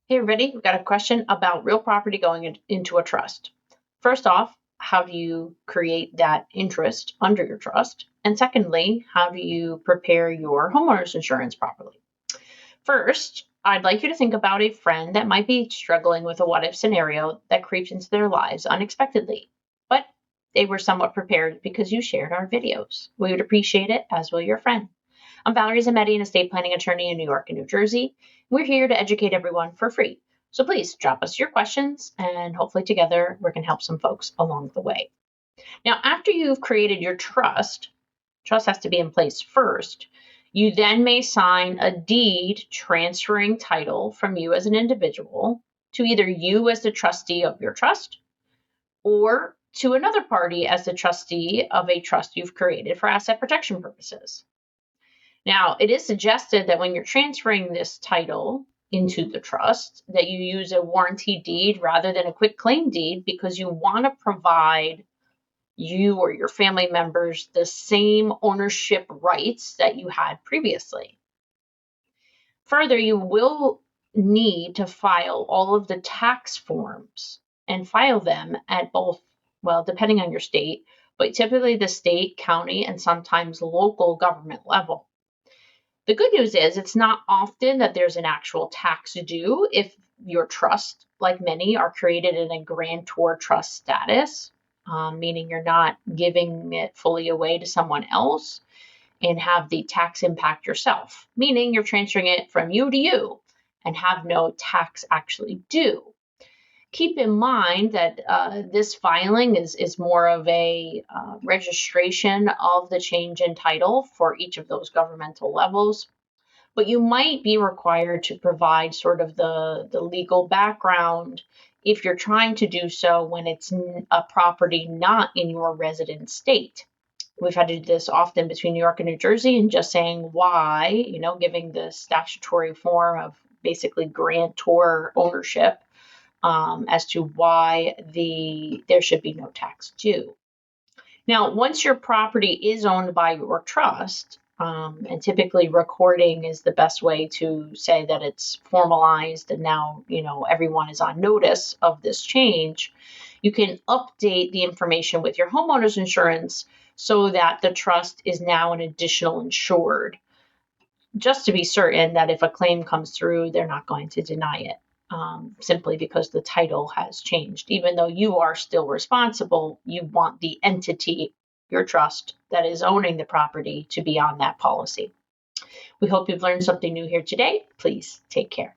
Hey everybody, we've got a question about real property going into a trust. First off, how do you create that interest under your trust? And secondly, how do you prepare your homeowner's insurance properly? First, I'd like you to think about a friend that might be struggling with a what-if scenario that creeps into their lives unexpectedly, but they were somewhat prepared because you shared our videos. We would appreciate it, as will your friend. I'm Valerie Zammitti, an estate planning attorney in New York and New Jersey. We're here to educate everyone for free. So please drop us your questions and hopefully together we can help some folks along the way. Now, after you've created your trust has to be in place first. You then may sign a deed transferring title from you as an individual to either you as the trustee of your trust or to another party as the trustee of a trust you've created for asset protection purposes. Now, it is suggested that when you're transferring this title into the trust, that you use a warranty deed rather than a quitclaim deed because you want to provide you or your family members the same ownership rights that you had previously. Further, you will need to file all of the tax forms and file them at both, well, depending on your state, but typically the state, county, and sometimes local government level. The good news is it's not often that there's an actual tax due if your trust, like many, are created in a grantor trust status, meaning you're not giving it fully away to someone else and have the tax impact yourself, meaning you're transferring it from you to you and have no tax actually due. Keep in mind that this filing is more of a registration of the change in title for each of those governmental levels, but you might be required to provide sort of the legal background if you're trying to do so when it's a property not in your resident state. We've had to do this often between New York and New Jersey and just saying why, giving the statutory form of basically grantor ownership as to why there should be no tax due. Now, once your property is owned by your trust, and typically recording is the best way to say that it's formalized and now, everyone is on notice of this change, you can update the information with your homeowner's insurance so that the trust is now an additional insured, just to be certain that if a claim comes through, they're not going to deny it. Simply because the title has changed. Even though you are still responsible, you want the entity, your trust, that is owning the property to be on that policy. We hope you've learned something new here today. Please take care.